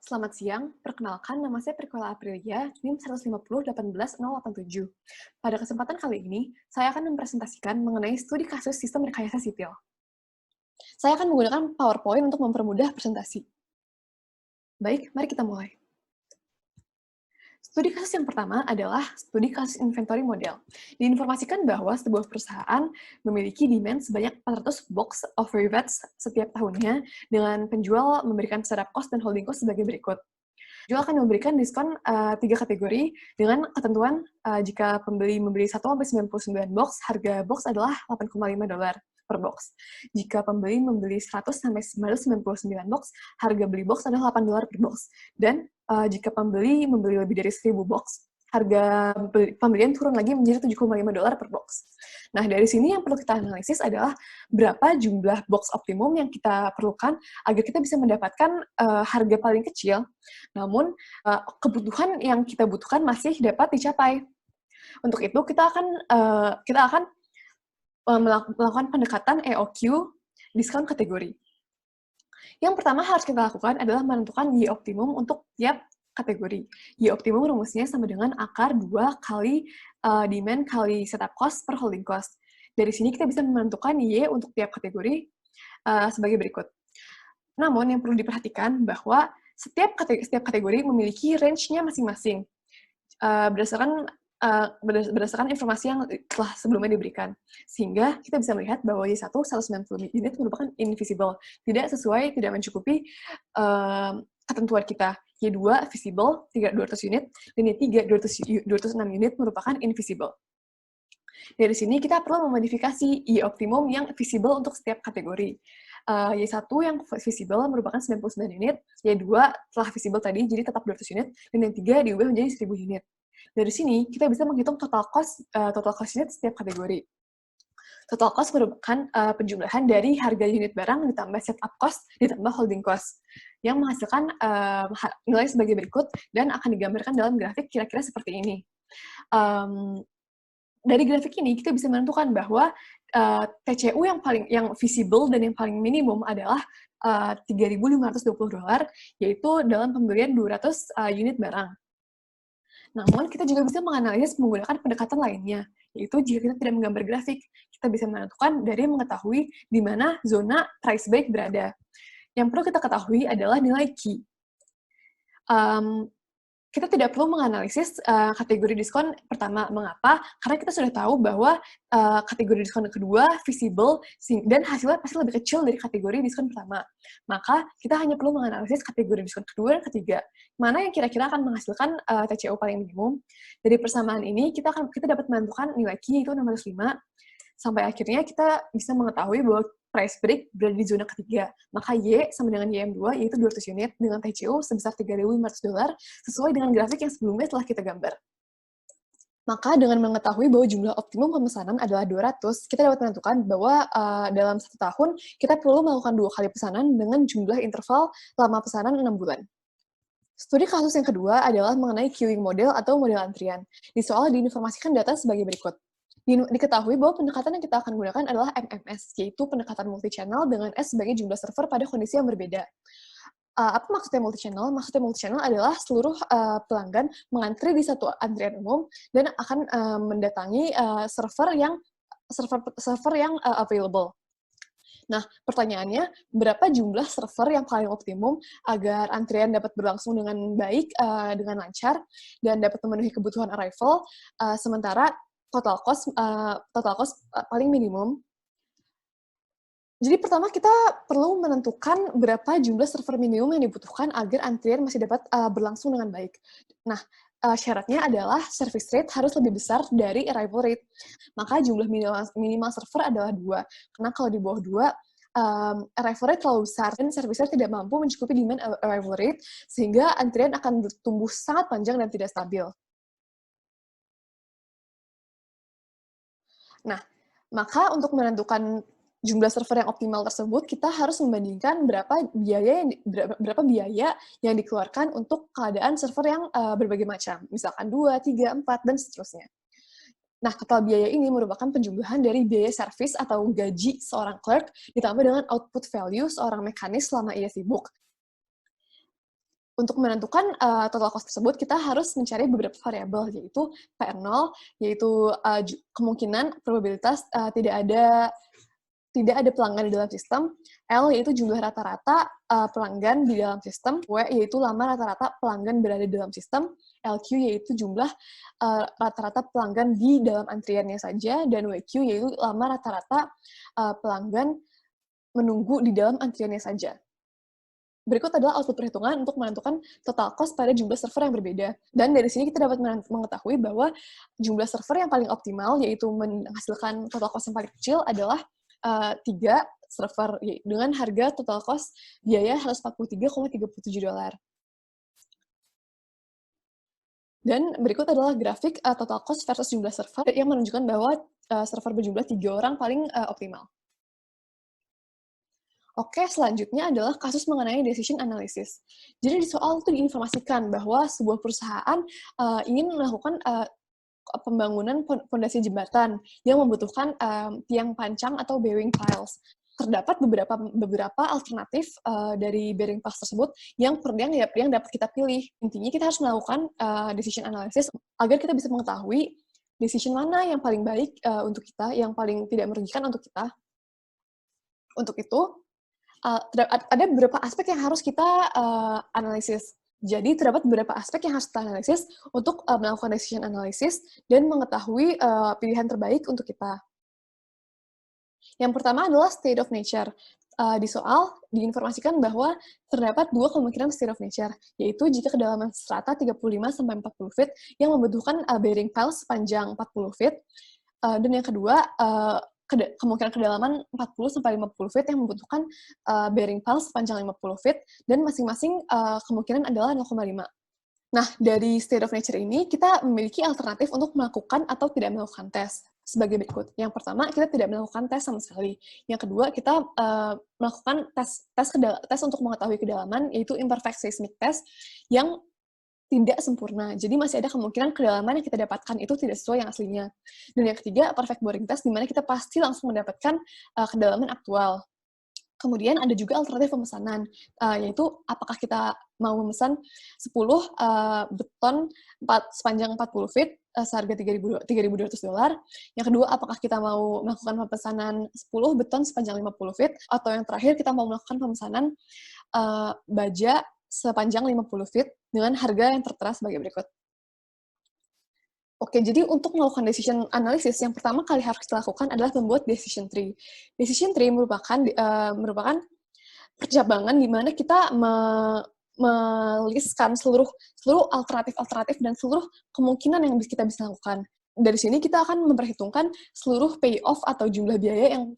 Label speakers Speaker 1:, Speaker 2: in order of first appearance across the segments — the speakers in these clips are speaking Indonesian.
Speaker 1: Selamat siang, perkenalkan nama saya Prikola Aprilia, NIM 150 18087. Pada kesempatan kali ini, saya akan mempresentasikan mengenai studi kasus sistem rekayasa sipil. Saya akan menggunakan PowerPoint untuk mempermudah presentasi. Baik, mari kita mulai. Studi kasus yang pertama adalah studi kasus inventory model. Diinformasikan bahwa sebuah perusahaan memiliki demand sebanyak 400 box of rivets setiap tahunnya dengan penjual memberikan setup cost dan holding cost sebagai berikut. Juga akan memberikan diskon 3 kategori dengan ketentuan jika pembeli membeli 1-99 box, harga box adalah $8,5 per box. Jika pembeli membeli 100-999 box, harga beli box adalah $8 per box. Dan jika pembeli membeli lebih dari 1.000 box, harga pembelian turun lagi menjadi $7,5 per box. Nah, dari sini yang perlu kita analisis adalah berapa jumlah box optimum yang kita perlukan agar kita bisa mendapatkan harga paling kecil, namun kebutuhan yang kita butuhkan masih dapat dicapai. Untuk itu, kita akan melakukan pendekatan EOQ, diskon kategori. Yang pertama harus kita lakukan adalah menentukan Y optimum untuk tiap kategori. Y optimum rumusnya sama dengan akar 2 kali demand kali setup cost per holding cost. Dari sini kita bisa menentukan Y untuk tiap kategori sebagai berikut. Namun yang perlu diperhatikan bahwa setiap kategori memiliki range-nya masing-masing berdasarkan informasi yang telah sebelumnya diberikan. Sehingga kita bisa melihat bahwa Y1 190 unit merupakan invisible, tidak sesuai, tidak mencukupi ketentuan kita. Y2 visible 200 unit, dan Y3 206 unit merupakan invisible. Dari sini kita perlu memodifikasi Y optimum yang visible untuk setiap kategori. Y1 yang visible merupakan 99 unit, Y2 telah visible tadi, jadi tetap 200 unit, dan yang 3 diubah menjadi 1000 unit. Dari sini, kita bisa menghitung total cost unit setiap kategori. Total cost merupakan penjumlahan dari harga unit barang ditambah setup cost ditambah holding cost, yang menghasilkan nilai sebagai berikut dan akan digambarkan dalam grafik kira-kira seperti ini. Dari grafik ini kita bisa menentukan bahwa TCU yang visible dan yang paling minimum adalah $3.520, yaitu dalam pembelian 200 unit barang. Namun, kita juga bisa menganalisis menggunakan pendekatan lainnya, yaitu jika kita tidak menggambar grafik, kita bisa menentukan dari mengetahui di mana zona price break berada. Yang perlu kita ketahui adalah nilai Q. Kita tidak perlu menganalisis kategori diskon pertama. Mengapa? Karena kita sudah tahu bahwa kategori diskon kedua visible dan hasilnya pasti lebih kecil dari kategori diskon pertama. Maka kita hanya perlu menganalisis kategori diskon kedua dan ketiga. Mana yang kira-kira akan menghasilkan TCO paling minimum. Dari persamaan ini kita dapat menentukan nilai Q yaitu 605. Sampai akhirnya kita bisa mengetahui bahwa price break berada di zona ketiga. Maka Y sama dengan YM2, yaitu 200 unit, dengan TCO sebesar $3.500, sesuai dengan grafik yang sebelumnya telah kita gambar. Maka dengan mengetahui bahwa jumlah optimum pemesanan adalah 200, kita dapat menentukan bahwa dalam 1 tahun, kita perlu melakukan 2 kali pesanan dengan jumlah interval lama pesanan 6 bulan. Studi kasus yang kedua adalah mengenai queuing model atau model antrian. Di soal diinformasikan data sebagai berikut. Diketahui bahwa pendekatan yang kita akan gunakan adalah MMS, yaitu pendekatan multi-channel dengan S sebagai jumlah server pada kondisi yang berbeda. Apa maksudnya multi-channel? Maksudnya multi-channel adalah seluruh pelanggan mengantri di satu antrian umum dan akan mendatangi server yang available. Nah, pertanyaannya, berapa jumlah server yang paling optimum agar antrian dapat berlangsung dengan baik, dengan lancar, dan dapat memenuhi kebutuhan arrival, sementara total cost paling minimum. Jadi pertama kita perlu menentukan berapa jumlah server minimum yang dibutuhkan agar antrian masih dapat berlangsung dengan baik. Nah, syaratnya adalah service rate harus lebih besar dari arrival rate. Maka jumlah minimal server adalah 2. Karena kalau di bawah 2, arrival rate terlalu besar dan service rate tidak mampu mencukupi demand arrival rate, sehingga antrian akan bertumbuh sangat panjang dan tidak stabil. Nah, maka untuk menentukan jumlah server yang optimal tersebut, kita harus membandingkan berapa biaya yang dikeluarkan untuk keadaan server yang berbagai macam, misalkan 2, 3, 4, dan seterusnya. Nah, total biaya ini merupakan penjumlahan dari biaya servis atau gaji seorang clerk ditambah dengan output value seorang mekanis selama ia sibuk. Untuk menentukan total cost tersebut, kita harus mencari beberapa variabel, yaitu PR0, yaitu kemungkinan probabilitas tidak ada pelanggan di dalam sistem, L yaitu jumlah rata-rata pelanggan di dalam sistem, W yaitu lama rata-rata pelanggan berada di dalam sistem, LQ yaitu jumlah rata-rata pelanggan di dalam antriannya saja, dan WQ yaitu lama rata-rata pelanggan menunggu di dalam antriannya saja. Berikut adalah output perhitungan untuk menentukan total cost pada jumlah server yang berbeda. Dan dari sini kita dapat mengetahui bahwa jumlah server yang paling optimal, yaitu menghasilkan total cost yang paling kecil, adalah 3 server dengan harga total cost biaya $143,37. Dan berikut adalah grafik total cost versus jumlah server yang menunjukkan bahwa server berjumlah 3 orang paling optimal. Oke, selanjutnya adalah kasus mengenai decision analysis. Jadi di soal itu diinformasikan bahwa sebuah perusahaan ingin melakukan pembangunan fondasi jembatan yang membutuhkan tiang pancang atau bearing piles. Terdapat beberapa alternatif dari bearing piles tersebut yang dapat kita pilih. Intinya kita harus melakukan decision analysis agar kita bisa mengetahui decision mana yang paling baik untuk kita, yang paling tidak merugikan untuk kita. Untuk itu, ada beberapa aspek yang harus kita analisis. Jadi, terdapat beberapa aspek yang harus kita analisis untuk melakukan decision analysis dan mengetahui pilihan terbaik untuk kita. Yang pertama adalah state of nature. Di soal diinformasikan bahwa terdapat 2 kemungkinan state of nature, yaitu jika kedalaman strata 35-40 feet yang membutuhkan bearing piles sepanjang 40 feet, dan yang kedua, kemungkinan kedalaman 40-50 feet yang membutuhkan bearing piles sepanjang 50 feet, dan masing-masing kemungkinan adalah 0,5. Nah, dari state of nature ini, kita memiliki alternatif untuk melakukan atau tidak melakukan tes sebagai berikut. Yang pertama, kita tidak melakukan tes sama sekali. Yang kedua, kita melakukan tes untuk mengetahui kedalaman, yaitu imperfect seismic test, yang tidak sempurna. Jadi masih ada kemungkinan kedalaman yang kita dapatkan itu tidak sesuai yang aslinya. Dan yang ketiga, perfect boring test, di mana kita pasti langsung mendapatkan kedalaman aktual. Kemudian ada juga alternatif pemesanan, yaitu apakah kita mau memesan 10 beton sepanjang 40 feet seharga $3.200. Yang kedua, apakah kita mau melakukan pemesanan 10 beton sepanjang 50 feet, atau yang terakhir kita mau melakukan pemesanan baja sepanjang 50 feet dengan harga yang tertera sebagai berikut. Oke, jadi untuk melakukan decision analysis, yang pertama kali harus kita lakukan adalah membuat decision tree. Decision tree merupakan percabangan di mana kita melistkan seluruh alternatif dan seluruh kemungkinan yang kita bisa lakukan. Dari sini kita akan memperhitungkan seluruh payoff atau jumlah biaya yang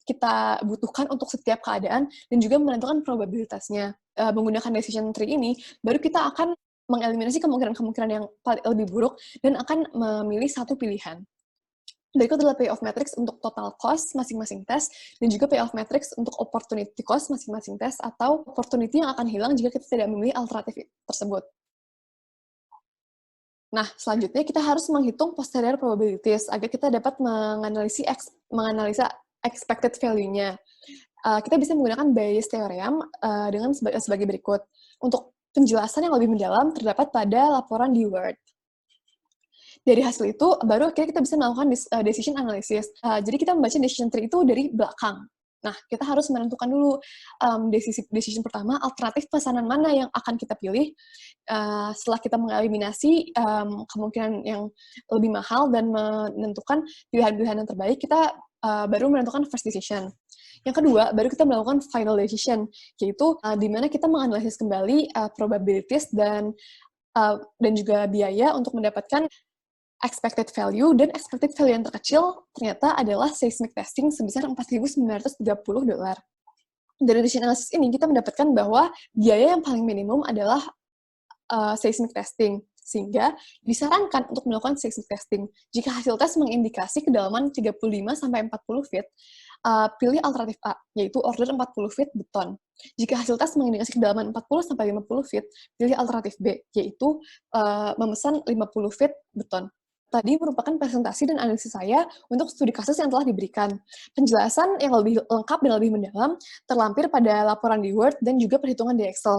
Speaker 1: kita butuhkan untuk setiap keadaan dan juga menentukan probabilitasnya. Menggunakan decision tree ini, baru kita akan mengeliminasi kemungkinan-kemungkinan yang lebih buruk dan akan memilih satu pilihan. Berikut adalah payoff matrix untuk total cost masing-masing tes, dan juga payoff matrix untuk opportunity cost masing-masing tes, atau opportunity yang akan hilang jika kita tidak memilih alternatif tersebut. Nah, selanjutnya kita harus menghitung posterior probabilities agar kita dapat menganalisa expected value-nya. Kita bisa menggunakan Bayes theorem dengan sebagai berikut. Untuk penjelasan yang lebih mendalam terdapat pada laporan di Word. Dari hasil itu, baru akhirnya kita bisa melakukan decision analysis. Jadi kita membaca decision tree itu dari belakang. Nah, kita harus menentukan dulu decision pertama, alternatif pesanan mana yang akan kita pilih. Setelah kita mengeliminasi kemungkinan yang lebih mahal dan menentukan pilihan-pilihan yang terbaik, kita baru menentukan first decision. Yang kedua, baru kita melakukan final decision, yaitu di mana kita menganalisis kembali probabilities dan juga biaya untuk mendapatkan expected value, dan expected value yang terkecil ternyata adalah seismic testing sebesar $4.930. Dari decision analysis ini, kita mendapatkan bahwa biaya yang paling minimum adalah seismic testing, sehingga disarankan untuk melakukan seismic testing. Jika hasil tes mengindikasi kedalaman 35-40 feet, pilih alternatif A, yaitu order 40 feet beton. Jika hasil tes mengindikasi kedalaman 40-50 feet, pilih alternatif B, yaitu memesan 50 feet beton. Tadi merupakan presentasi dan analisis saya untuk studi kasus yang telah diberikan. Penjelasan yang lebih lengkap dan lebih mendalam terlampir pada laporan di Word dan juga perhitungan di Excel.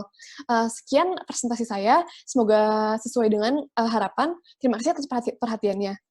Speaker 1: Sekian presentasi saya, semoga sesuai dengan harapan. Terima kasih atas perhatiannya.